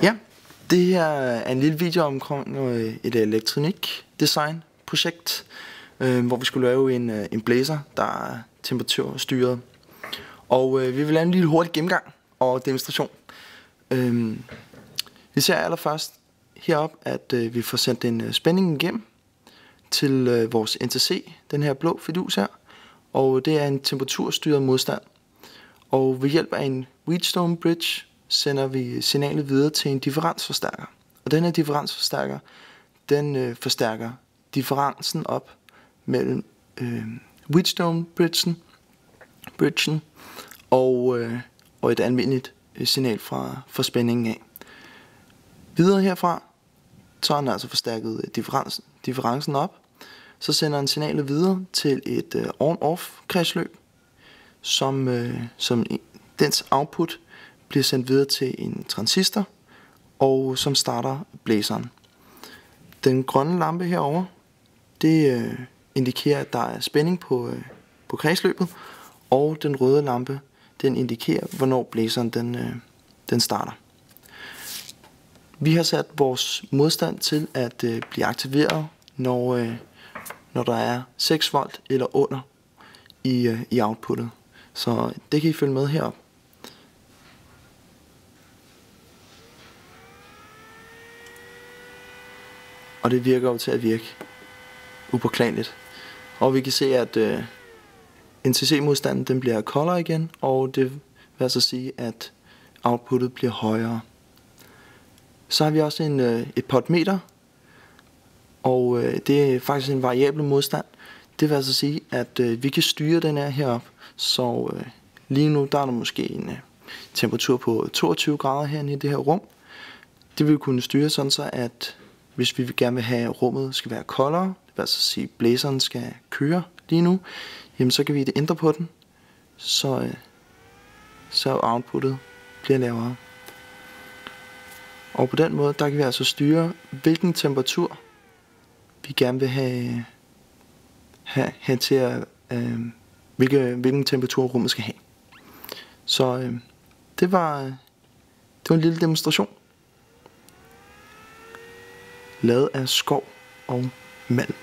Ja, det her er en lille video omkring et elektronikdesign-projekt, hvor vi skulle lave en blæser, der er temperaturstyret. Og vi vil lave en lille hurtig gennemgang og demonstration. Vi ser allerførst heroppe, at vi får sendt en spænding igennem til vores NTC, den her blå fidus her. Og det er en temperaturstyret modstand. Og ved hjælp af en Wheatstone bridge sender vi signalet videre til en differensforstærker. Og den her differensforstærker, den forstærker differencen op mellem Wheatstone bridgen og et almindeligt signal fra spændingen af. Videre herfra, så har den altså forstærket differencen op. Så sender den signalet videre til et on-off kredsløb, som dens output bliver sendt videre til en transistor, og som starter blæseren. Den grønne lampe herovre, det indikerer, at der er spænding på kredsløbet, og den røde lampe, den indikerer, hvornår blæseren den starter. Vi har sat vores modstand til at blive aktiveret, når der er 6 volt eller under i outputtet. Så det kan I følge med heroppe. Og det virker jo til at virke upåklageligt. Og vi kan se, at NTC-modstanden den bliver koldere igen, og det vil altså sige, at outputtet bliver højere. Så har vi også et potmeter, og det er faktisk en variabel modstand. Det vil altså sige, at vi kan styre den heroppe, så lige nu der er der måske en temperatur på 22 grader herinde i det her rum. Det vil vi kunne styre sådan så, at hvis vi gerne vil have, at rummet skal være koldere, det vil altså sige, at blæseren skal køre lige nu, jamen så kan vi ændre på den, så outputtet bliver lavere. Og på den måde, der kan vi altså styre, hvilken temperatur vi gerne vil have til at, hvilken temperatur rummet skal have. Så det var en lille demonstration, lavet af skov og malm.